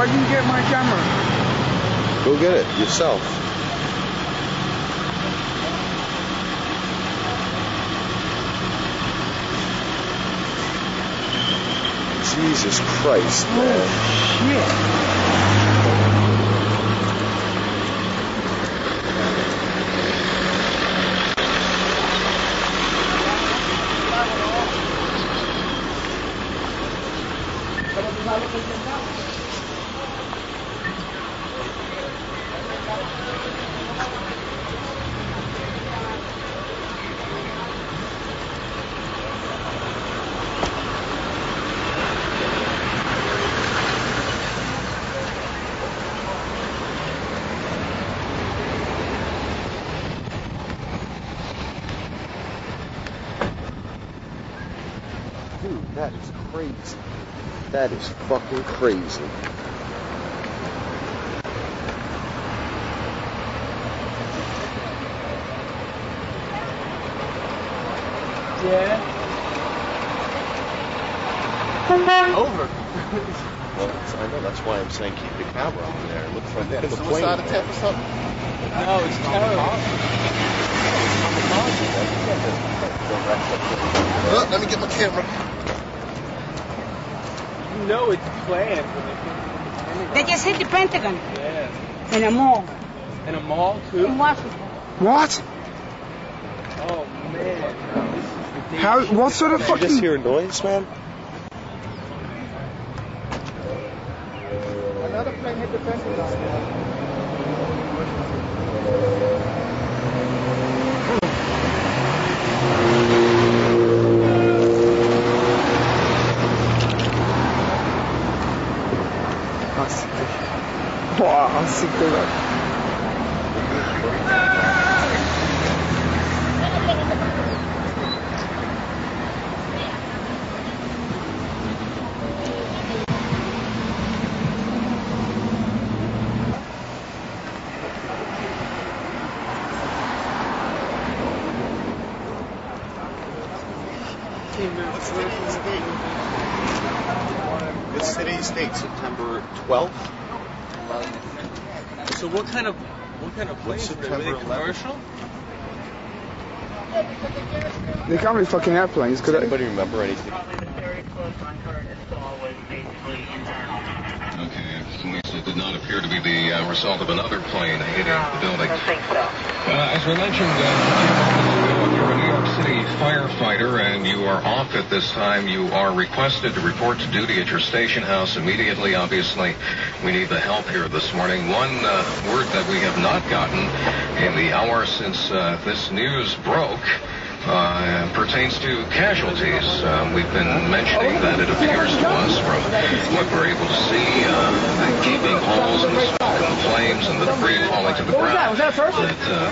why didn't you get my camera? Go get it yourself. Jesus Christ, man. Oh, shit. Dude, that is crazy. That is fucking crazy. Yeah. Over. Well, I know, that's why I'm saying keep the camera on there. Look from the plane. Suicide attempt or something? No, it's terrorism. Let me get my camera. You know it's planned. They just hit the Pentagon. Yeah. In a mall. In a mall, too? In Washington. What? Oh, man. How? What sort of Did fucking... you just hear a noise, man? Another plane hit the Pentagon. Así que This city, state, September 12th. So what kind of planes are they? Were they commercial? They can't be fucking airplanes, could Does they? anybody remember anything? Okay, police, it did not appear to be the result of another plane hitting the building. I don't think so. As we mentioned a few moments ago, if you're a New York City firefighter and you are off at this time, you are requested to report to duty at your station house immediately. Obviously, we need the help here this morning. One word that we have not gotten in the hour since this news broke pertains to casualties. We've been mentioning that it appears to us from what we're able to see, the gaping holes and the smoke and the flames and the debris falling to the ground, that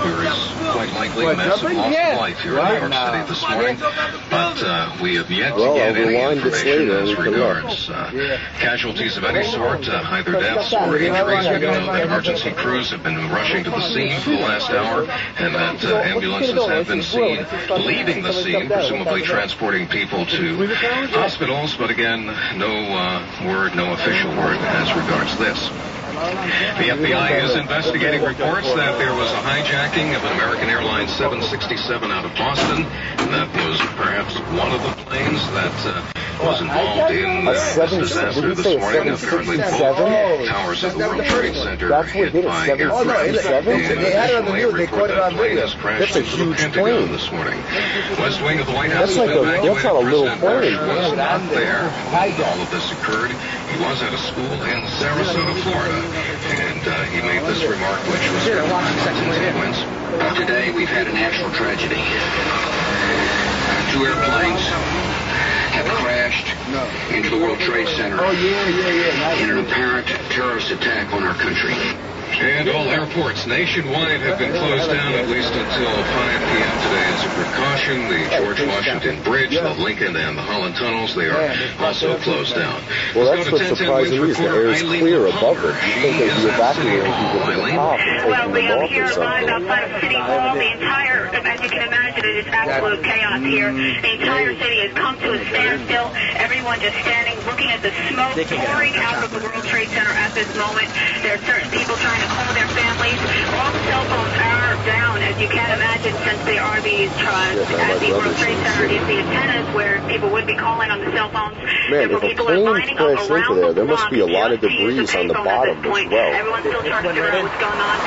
there is quite likely massive loss of life here in New York City this morning. But we have yet to get any information as regards casualties of any sort, either deaths or injuries. We do know that emergency crews have been rushing to the scene for the last hour, and that ambulances have been seen leaving the scene, presumably transporting people to hospitals, but again, no official word as regards this. The FBI is investigating reports that there was a hijacking of an American Airlines 767 out of Boston, and that was perhaps one of the planes that was involved in this disaster this morning. Apparently both towers of the World Trade Center were hit by aircraft, and additionally a report that plane has crashed into the Pentagon this morning. West wing of the White House has been evacuated. President Bush was not there when all of this occurred. He was at a school in Sarasota, Florida, and he made this remark, which was consequence. Today, we've had a national tragedy. 2 airplanes have crashed into the World Trade Center in an apparent terrorist attack on our country. And all airports nationwide have been closed down at least until 5 p.m. today as a precaution. The George Washington Bridge, the Lincoln, and the Holland tunnels, they are also closed down. Well, that's what's surprising me is the air is clear above it. You think they'd be evacuating people to the top and taking them off or something. Outside of City Hall, the entire, as you can imagine, it is absolute chaos here. The entire city has come to a standstill. Everyone just standing, looking at the smoke pouring out of the World Trade Center at this moment. There are certain people trying to call their families. All the cell phones are down, as you can imagine, since they are these at the World Trade Center is the antennas where people would be calling on the cell phones. Man, if a plane crashed into there must be a lot of debris on the bottom as well. Everyone's still trying to figure out what's going on.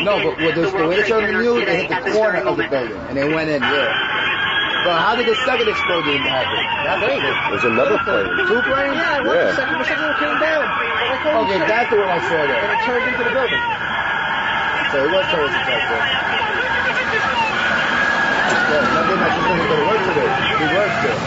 No, but when they showed the news, they hit the corner of the building, and they went in, But how did the second explosion happen? There's another plane. 2 planes? Yeah. The second one came down. Okay, that's the one I saw there. And it turned into the building. So it was terrorist attack there. Yeah, nothing like this thing is going to work today. He works there.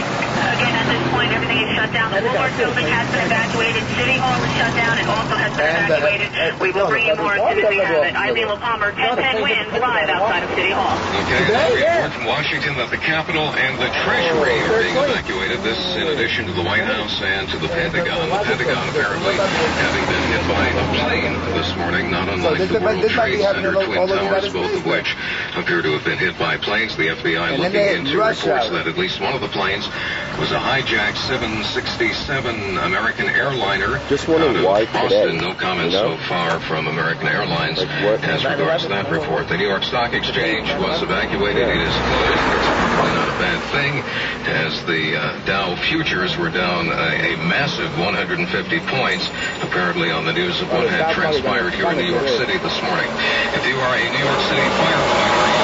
Again, at this point, everything is shut down. The Woolworth building has been evacuated. City Hall is shut down and also has been evacuated. We will bring you more as soon as we have it. I'm Neil Palmer, 1010 Wins, live outside of City Hall. Okay, we report from Washington that the Capitol and the Treasury are being evacuated. This in addition to the White House and to the Pentagon. The Pentagon apparently having been hit by a plane this morning, not unlike the World Trade Center Twin Towers, both of which appear to have been hit by planes. The FBI looking into reports that at least one of the planes was a hijacked 767 American airliner Just wondering why Boston. today. No comments so far from American Airlines as regards to that report. The New York Stock Exchange was evacuated. It is closed. It's probably not a bad thing, as the Dow futures were down a massive 150 points, apparently on the news of what had transpired here in New York City this morning. If you are a New York City firefighter,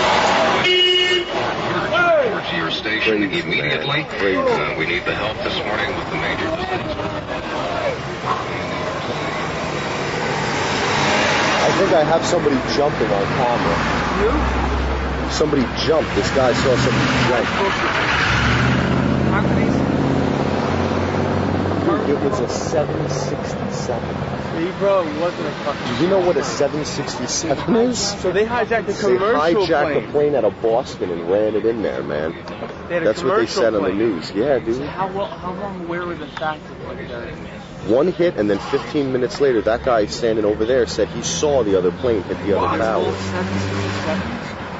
to your station immediately. We need the help this morning with the major disaster. I think I have somebody jumping on camera. You? Somebody jumped. This guy saw somebody jump. Dude, it was a 767. See, bro, it wasn't a fucking... Do you know what a 767 is? So they hijacked a commercial They hijacked plane. a plane out of Boston and ran it in there, man. That's what they said on the news. Yeah, dude. So how long aware were the facts of what One hit, and then 15 minutes later, that guy standing over there said he saw the other plane hit the other tower.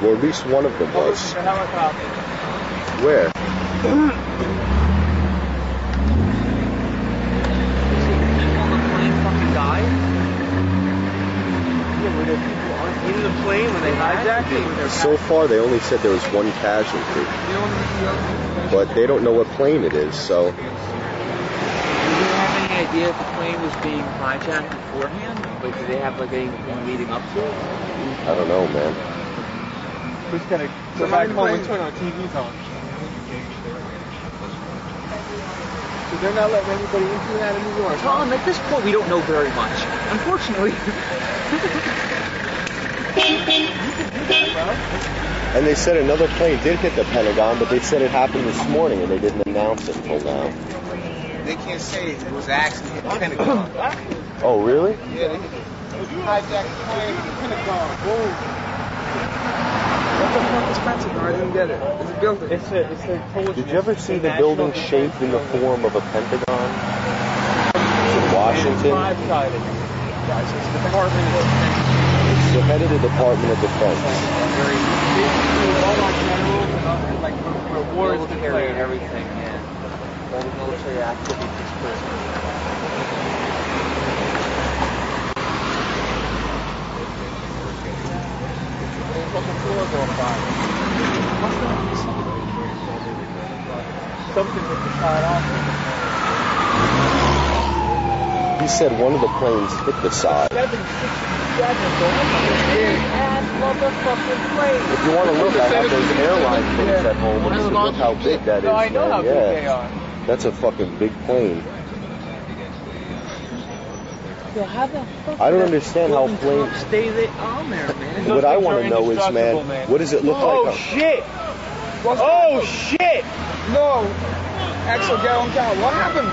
Well, at least one of them was. Where? In the plane when they hijacked it? So far, they only said there was one casualty. But they don't know what plane it is, so... Do you have any idea if the plane was being hijacked beforehand? Like, did they have, like, anything leading up to it? I don't know, man. Who's gonna go back home and turn our TVs on? So they're not letting anybody into and out of New York. Tom, at this point, we don't know very much. Unfortunately. And they said another plane did hit the Pentagon, but they said it happened this morning, and they didn't announce it until now. They can't say it was actually hit the Pentagon. Oh, really? Yeah, they hijacked the plane to the Pentagon. Boom. What the fuck is Pentagon? I didn't get it. It's a building. It's a Did you ever see the building shaped in the form of a pentagon? It's in Washington. It's the Department of Defense. It's the head of the Department of Defense. Like rewards military and everything, yeah. All the military activities first. Something with the side off. He said one of the planes hit the side. 767 motherfucking plane. If you want to look, I have those airline things at home, and you can look how big that is. No, I know how big they are. That's a fucking big plane. Yo, how the fuck I don't understand how planes stay on there, man. What I want to know is, man, what does it look like? Oh shit! Oh shit! No! Axel, get on down. What happened?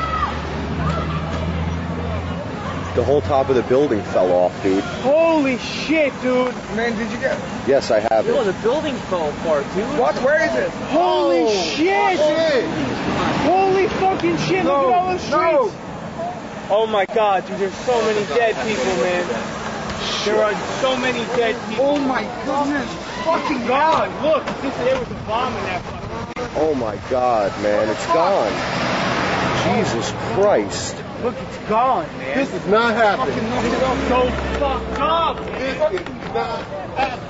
The whole top of the building fell off, dude. Holy shit, dude. Man, did you get... Yes, I have Yo, it. the building fell apart, dude. What? Where is it? Holy shit. Holy fucking shit. Look at all the streets. Oh my god, dude, there's so many dead people, man. There are so many dead people. Oh my goodness. Fucking god. Look, there was a bomb in that fucking thing. Oh my god, man, it's gone. Jesus Christ. Look, it's gone, man. This is not happening. This is so fucked up. This is not happening.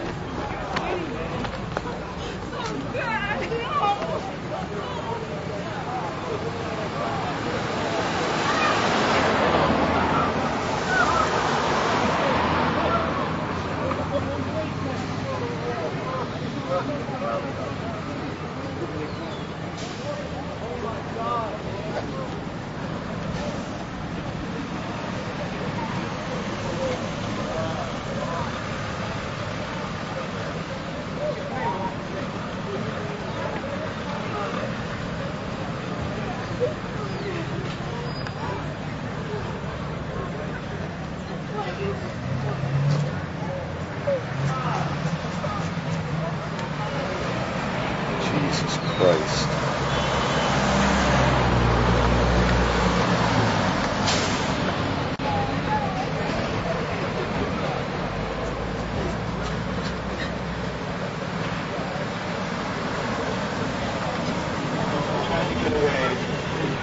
Jesus Christ.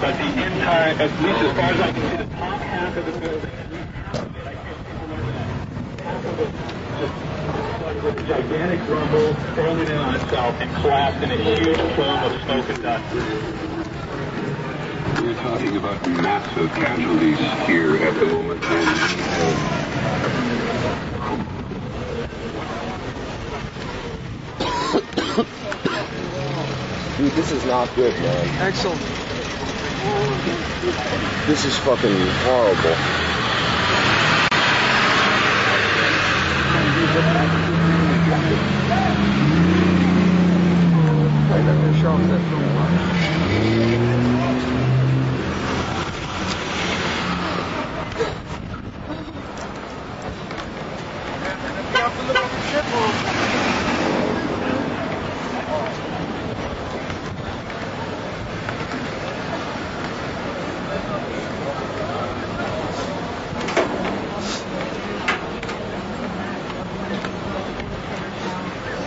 But the entire, at least as far as I can see, the top half of the building, with a gigantic rumble falling in on itself and collapsed in a huge plume of smoke and dust. We're talking about massive casualties here at the moment. Dude, this is not good, man. Excellent. This is fucking horrible.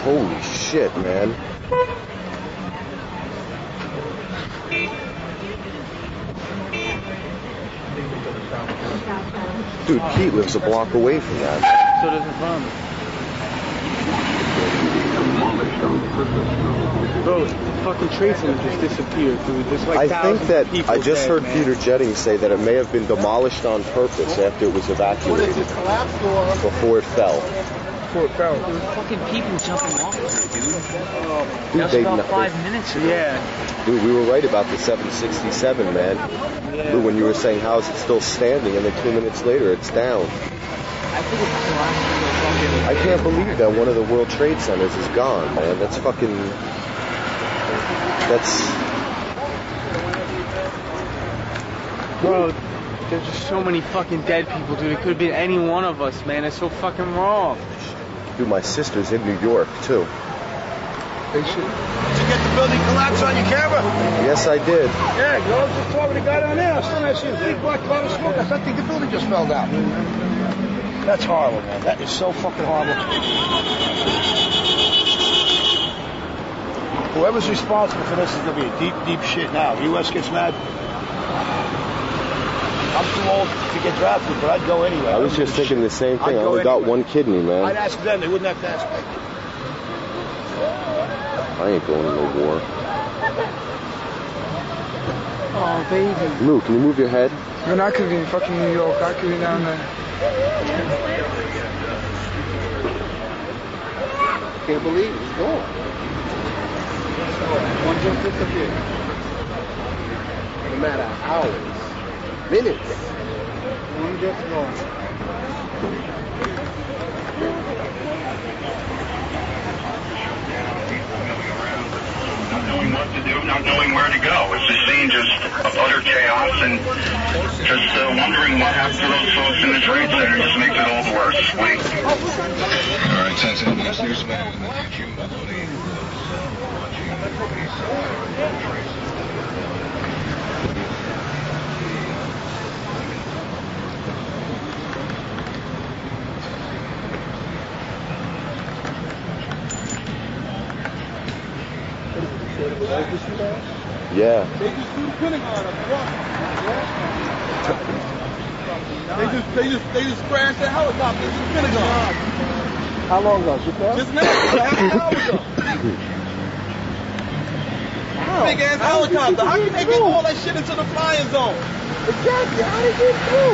Holy shit, man. Dude, Pete lives a block away from that. So does his mom. Bro, the fucking Trade Center just disappeared, dude. There's like I think thousands that of people I just dead, heard man. Peter Jennings say that it may have been demolished on purpose after it was evacuated before it fell. Before it fell. There were fucking people jumping off of it, dude. Dude, That was about 5 minutes ago. Yeah. Dude, we were right about the 767, man. Yeah. Dude, when you were saying how is it still standing, and then 2 minutes later it's down. I think it's collapsed. I can't believe that one of the World Trade Centers is gone, man. That's fucking... That's... Bro, there's just so many fucking dead people, dude. It could have been any one of us, man. It's so fucking wrong. Dude, my sister's in New York, too. They should. Did you get the building collapse on your camera? Yes, I did. Yeah, you know, I was just talking to the guy down there. I still not see a big black cloud of smoke. I think the building just fell down. That's horrible, man. That is so fucking horrible. Whoever's responsible for this is going to be a deep, deep shit now. The U.S. gets mad. I'm too old to get drafted, but I'd go anyway. I was just thinking the same thing. I only got one kidney, man. I'd ask them. They wouldn't have to ask me. I ain't going to no war. Oh, baby. Lou, can you move your head? Man, I could be in fucking New York. I could be down there. Can't believe it. It's gone. One just disappeared. No matter hours, minutes. One just gone. Not knowing what to do, not knowing where to go. It's the scene just of utter chaos, and just wondering what happened to those folks in the trade center just makes it all the worse. Wait. All right, since there's newsman in the humidity Yeah. They just threw the Pentagon up front. They just crashed that helicopter into the Pentagon. How long ago? Just now, half an hour ago. Big ass helicopter. How can they get all that shit into the flying zone? Exactly. How did they get through?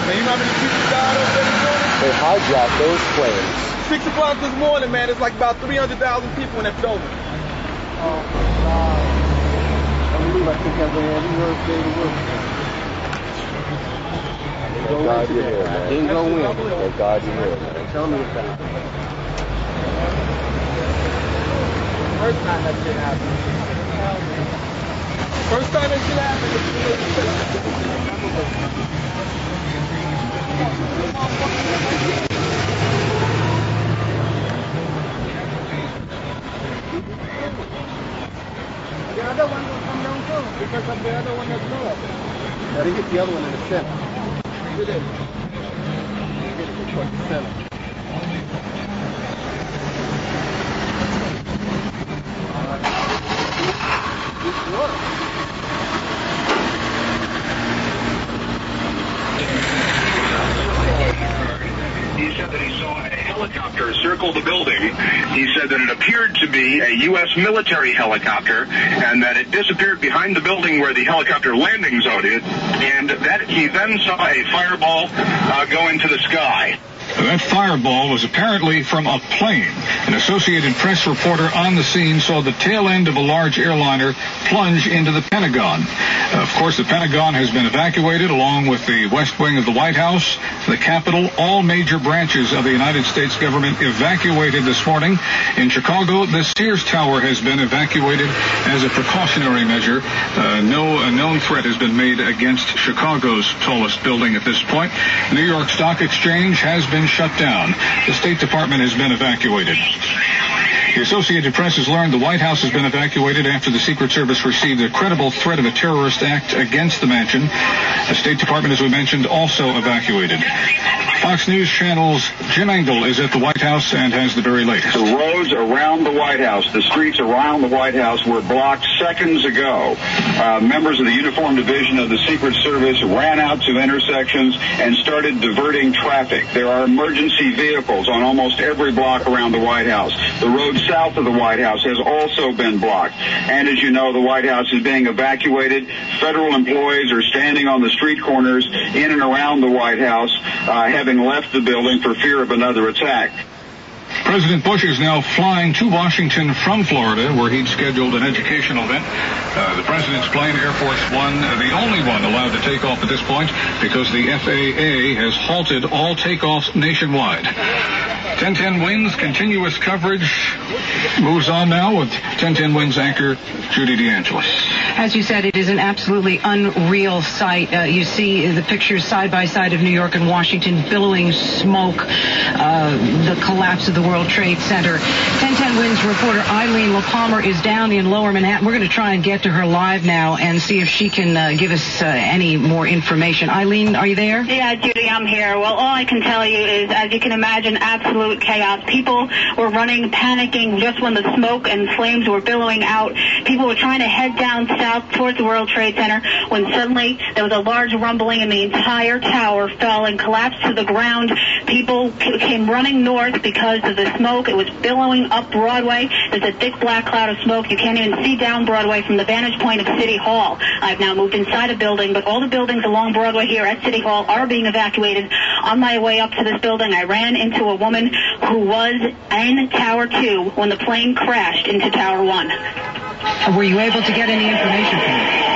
Man, you know how many people died over there this morning? They hijacked those planes. 6 o'clock this morning, man. It's like about 300,000 people in that building. Oh my God. I believe I think I've been every word day to work. Thank God you're here, man. Ain't gonna win. Thank God you're here, man. Tell me about it. First time that shit happened. First time that shit happened. The other one will come down too, because of the other one that's lower. Gotta hit the other one in the center. Hit it. Hit it towards the center. This works. He said that he saw a helicopter circle the building. He said that it appeared to be a U.S. military helicopter and that it disappeared behind the building where the helicopter landing zone is, and that he then saw a fireball go into the sky. That fireball was apparently from a plane. An Associated Press reporter on the scene saw the tail end of a large airliner plunge into the Pentagon. Of course, the Pentagon has been evacuated along with the West Wing of the White House, the Capitol, all major branches of the United States government evacuated this morning. In Chicago, the Sears Tower has been evacuated as a precautionary measure. No known threat has been made against Chicago's tallest building at this point. New York Stock Exchange has been shut down. The State Department has been evacuated. The Associated Press has learned the White House has been evacuated after the Secret Service received a credible threat of a terrorist act against the mansion. The State Department, as we mentioned, also evacuated. Fox News Channel's Jim Engel is at the White House and has the very latest. The roads around the White House, the streets around the White House were blocked seconds ago. Members of the Uniform Division of the Secret Service ran out to intersections and started diverting traffic. There are emergency vehicles on almost every block around the White House. The road south of the White House has also been blocked. And as you know, the White House is being evacuated. Federal employees are standing on the street corners in and around the White House, having left the building for fear of another attack. President Bush is now flying to Washington from Florida, where he'd scheduled an educational event. The president's plane, Air Force One, the only one allowed to take off at this point because the FAA has halted all takeoffs nationwide. 1010 Wins continuous coverage moves on now with 1010 Wins anchor Judy DeAngelis. As you said, it is an absolutely unreal sight. You see the pictures side by side of New York and Washington, billowing smoke, the collapse of the World Trade Center. 1010 Wins reporter Eileen LaPalmer is down in Lower Manhattan. We're going to try and get to her live now and see if she can give us any more information. Eileen, are you there? Yeah, Judy, I'm here. Well, all I can tell you is, as you can imagine, absolute chaos. People were running, panicking just when the smoke and flames were billowing out. People were trying to head down south towards the World Trade Center when suddenly there was a large rumbling and the entire tower fell and collapsed to the ground. People came running north because of the smoke. It was billowing up Broadway. There's a thick black cloud of smoke. You can't even see down Broadway from the vantage point of City Hall. I've now moved inside a building, but all the buildings along Broadway here at City Hall are being evacuated. On my way up to this building, I ran into a woman who was in Tower 2 when the plane crashed into Tower 1. Were you able to get any information from her?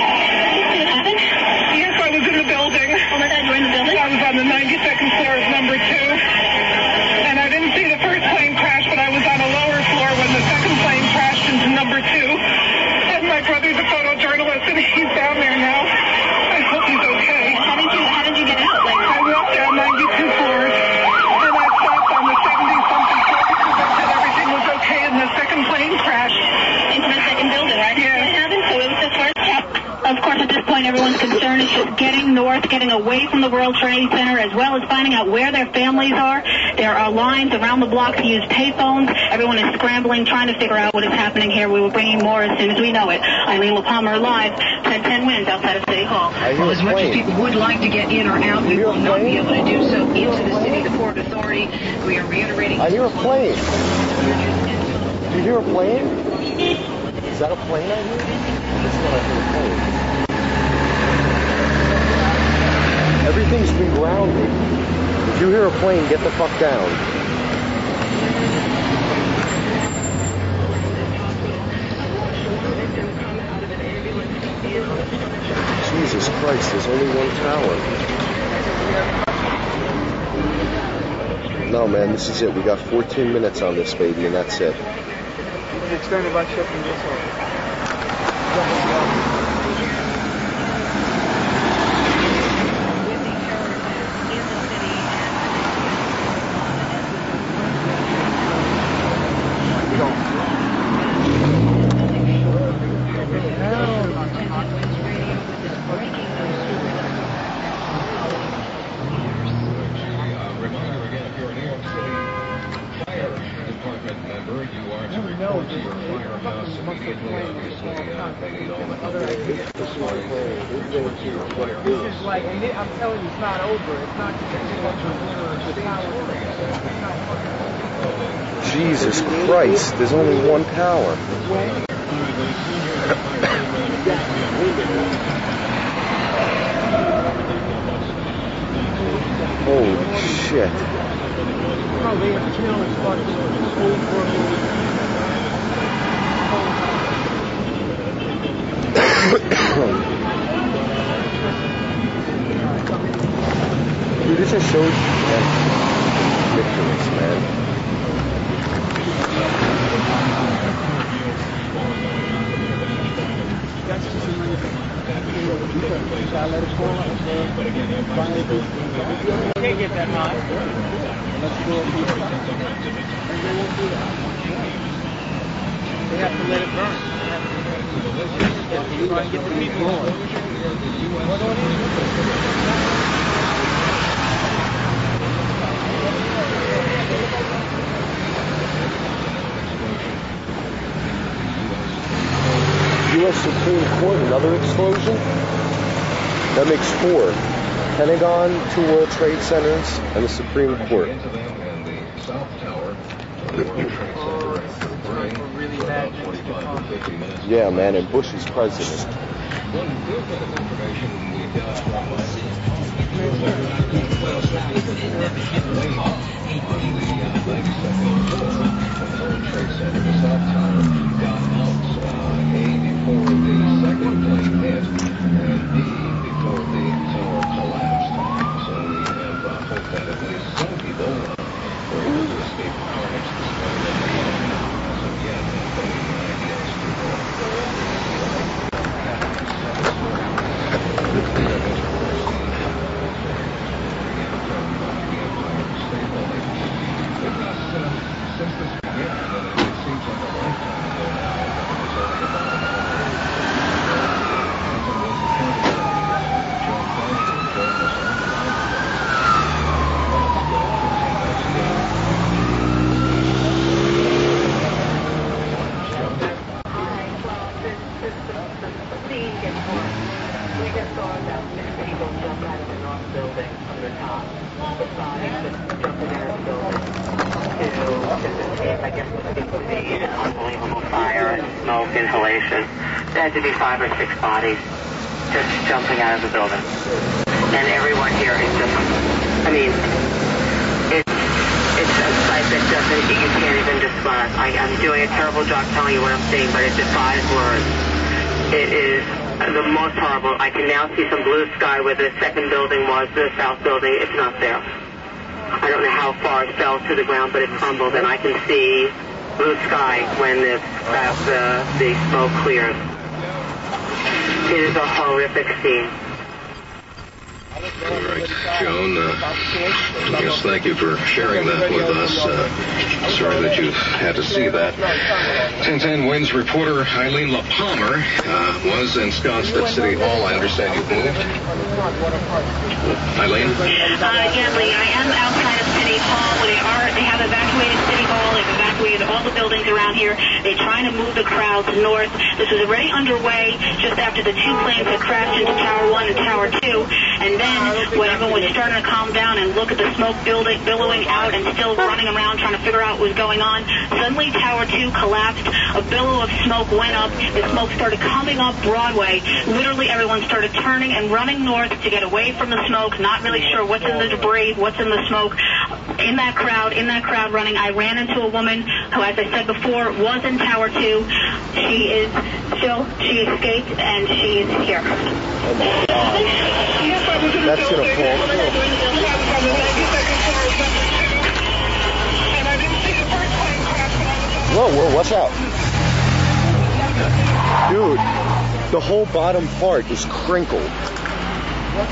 Yes, I was in the building. Oh my God, you were in the building? I was on the 92nd floor of number 2. And I didn't see the first plane crash, but I was on a lower floor when the second plane crashed into number 2. And my brother's a photojournalist, and north, getting away from the World Trade Center, as well as finding out where their families are. There are lines around the block to use payphones. Everyone is scrambling, trying to figure out what is happening here. We will bring you more as soon as we know it. Eileen LaPalmer live, 1010 Winds outside of City Hall. Well, as much as people would like to get in or out, we will not be able to do so into the city. The Port Authority, we are reiterating. I hear a plane. Do you hear a plane? Is that a plane I hear? That's what I hear, a plane. Everything's been grounded. If you hear a plane, get the fuck down. Jesus Christ, there's only one tower. No, man, this is it. We got 14 minutes on this baby, and that's it. Extended by shipping this way. I'm telling you, it's not over. It's not Jesus Christ, there's only one tower. Holy shit. Dude, this just shows ridiculous, man. You can't get that high. They have to let it burn. Try and get the people going. U.S. Supreme Court, another explosion? That makes 4. Pentagon, 2 World Trade Centers, and the Supreme Court. Yeah, man, and Bush is president. There had to be 5 or 6 bodies just jumping out of the building. And everyone here is just, I mean, it's a sight that doesn't, you can't even describe. I'm doing a terrible job telling you what I'm seeing, but it defies words. It is the most horrible. I can now see some blue sky where the second building was, the south building. It's not there. I don't know how far it fell to the ground, but it crumbled, and I can see blue sky when the smoke clears. It is a horrific scene. All right, Joan, yes, thank you for sharing that with us. Sorry that you had to see that. 1010 Wins reporter Eileen LaPalmer was ensconced at City Hall. I understand you've moved. Eileen? Yeah, Lee, I am outside of City Hall. They have evacuated City Hall. They've evacuated all the buildings around here. They're trying to move the crowds north. This was already underway just after the two planes had crashed into Tower 1 and Tower 2. And then when everyone was starting to calm down and look at the smoke billowing out and still running around trying to figure out what was going on, suddenly Tower 2 collapsed. A billow of smoke went up. The smoke started coming up Broadway. Literally everyone started turning and running north to get away from the smoke, not really sure what's in the debris, what's in the smoke. In that crowd running, I ran into a woman who, as I said before, was in Tower 2. She escaped, and she is here. That's gonna fall through. Whoa, watch out. Dude, the whole bottom part is crinkled.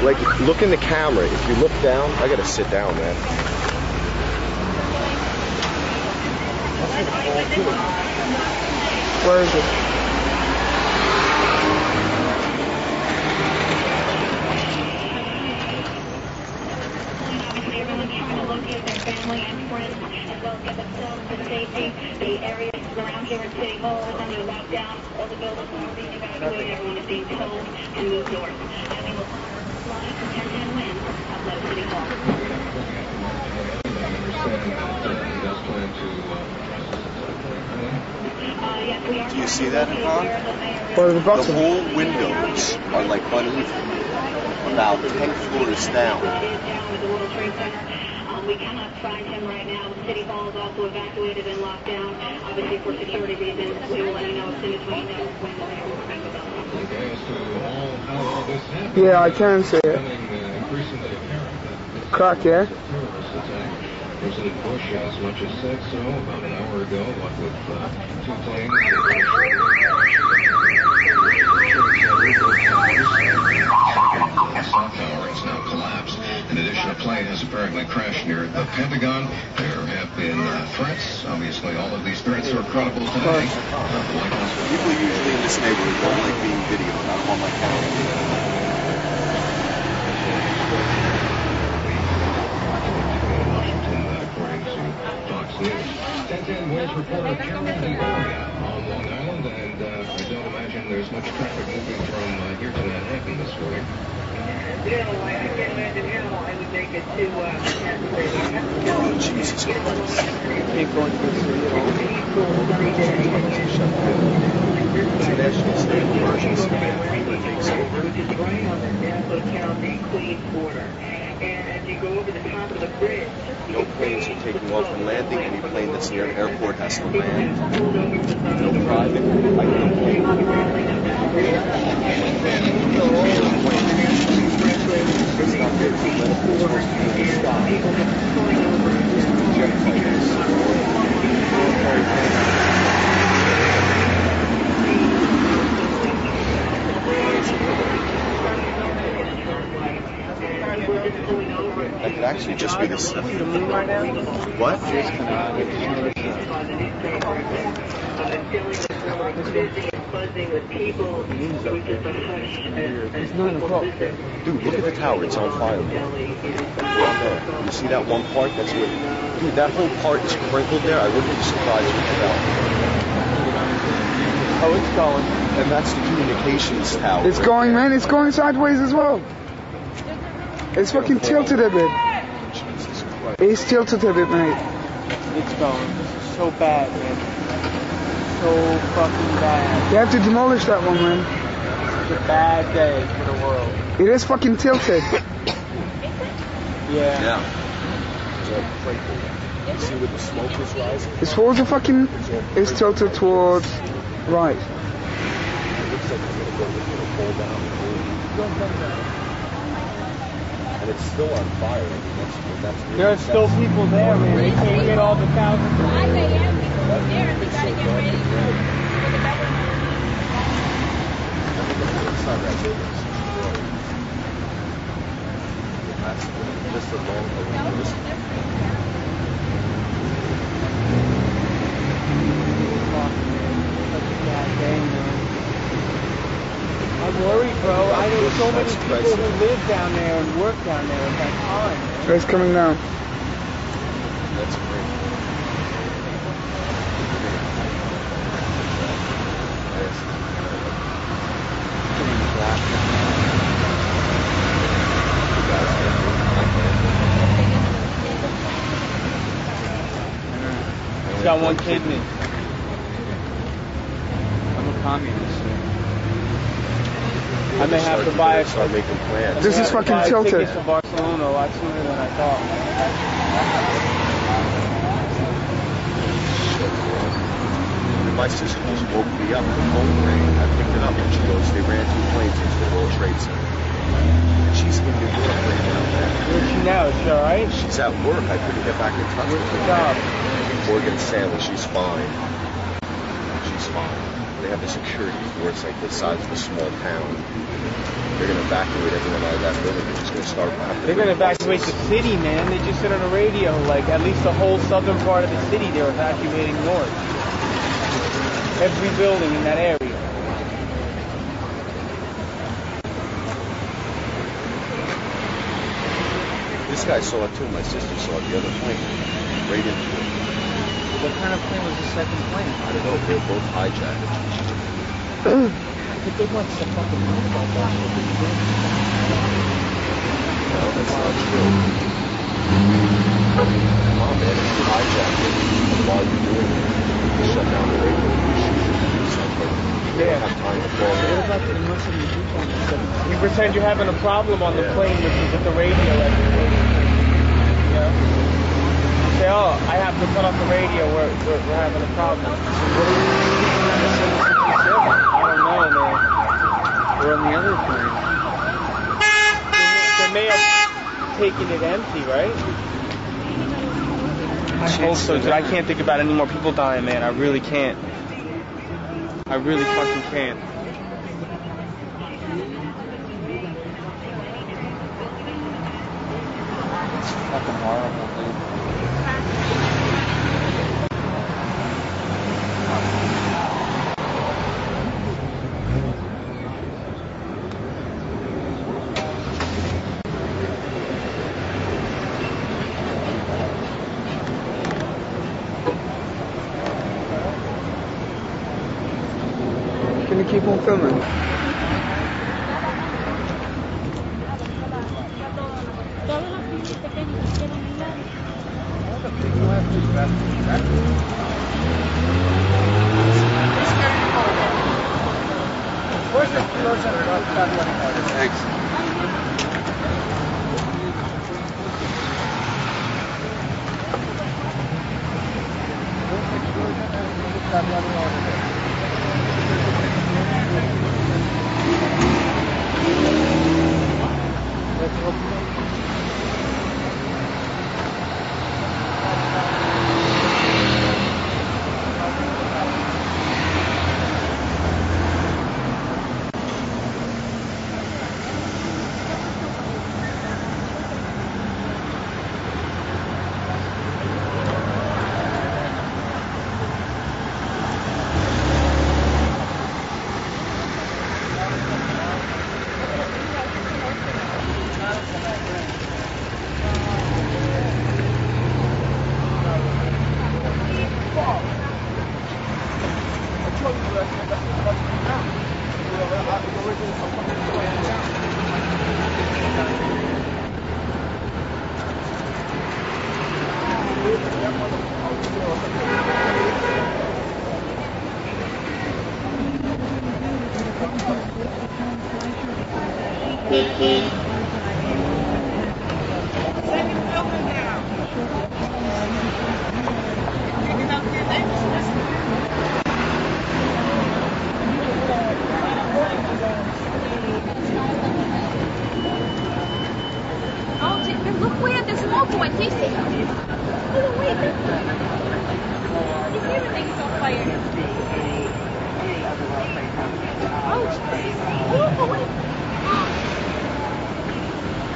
Like, look in the camera. If you look down, I gotta sit down, man. Where is it? Everyone's trying to locate their family and friends as well as get themselves to safety. The areas around here in City Hall is under lockdown. All the buildings are being evacuated. Everyone is being told to move north. Having a flying from 1010 Winds outside of City Hall. Do you see that, Con? Or the bottom? The whole windows are like uneven, about 10 floors down. We cannot find him right now. City Hall is also evacuated and locked down. Obviously, for security reasons, we will let you know as soon as we know when they are. Yeah, I can see it. Crack, yeah? President Bush as much as said so about an hour ago, what with two planes. The South Tower has now collapsed. In addition, a plane has apparently crashed near the Pentagon. There have been threats. Obviously, all of these threats are credible today. The White House. People usually in this neighborhood don't like being videoed. I don't want my camera. Fox News. 1010 Wins reporter Carol the area on Long Island, and I don't imagine there's much traffic moving from here to Manhattan this morning. I can't imagine how I would make it to Oh, Jesus Christ. Keep going through the It's a national state of emergency. which is right on the Nassau County Queens border. And as you go over the top of the bridge, no planes are taking off and landing. Any plane that's near an airport has to land. No private. I can't plane. That could actually just be this. What? It's 9 o'clock. Dude, look at the tower. It's on fire. Right there. You see that one part? That's what. Dude, that whole part is crinkled there. I wouldn't be surprised if it fell. Oh, it's going. And that's the communications tower. It's going, man. It's going sideways as well. It's fucking tilted a bit. It's tilted a bit, mate. It's going. This is so bad, man. So fucking bad. You have to demolish that one, man. It's a bad day for the world. It is fucking tilted. Yeah. You see where the smoke is rising? It's towards the fucking... It's tilted towards... Right. It looks like it's gonna fall down. And it's still on fire. I mean, that's really There are still people there, man. They can't get all the thousands of people. That's just a long just I'm worried, bro. I know so many people who live down there and work down there at that time. It's coming down. That's great. He's got one kidney. I'm a communist. I may have to buy a start making plans. This is fucking tilted. Tickets for Barcelona a lot sooner than I thought. My sister just woke me up. The phone rang. I picked it up and she goes, they ran 2 planes into the World Trade Center. She's in New York right now, man. Where's she now? Is she alright? She's at work. I couldn't get back in touch with her. Job? Morgan Stanley. She's fine. She's fine. They have a security force like the size of a small town. They're going to evacuate everyone out of that building. They're just going to start. They're going to evacuate the city, man. They just said on the radio, like at least the whole southern part of the city, they're evacuating north. Every building in that area. This guy saw it too. My sister saw it. The other plane. Right into it. What kind of plane was the second plane? I don't know. They were both hijacked. But they want some fucking money about that. No, that's not true. Come on, man. If you hijack it, while you're doing it, you shut down the radio. You shoot it. Do something. They don't have time to fall in. What about the Muslim people? You pretend you're having a problem on the plane with the radio. You know? Say, oh, I have to cut off the radio. We're having a problem. I don't know, man. We're on the other plane. They may have taken it empty, right? I hope so, dude. I can't think about any more people dying, man. I really can't. I really fucking can't. It's fucking horrible, dude. Can you keep on filming? Thanks.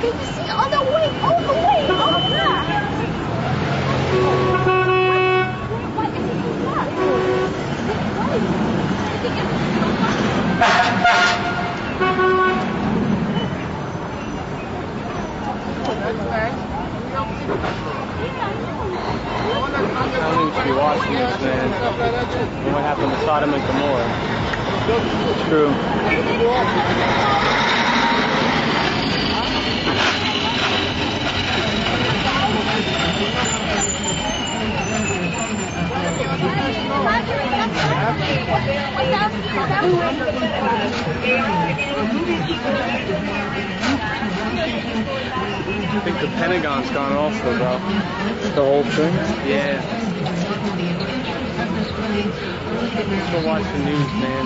Did you see all the way? All the way? Oh, yeah. What is it like? I don't think we should be watching this, man. And what happened to Sodom and Gomorrah? It's true. I think the Pentagon's gone also, bro. The whole thing? Yeah. Let's go watch the news, man.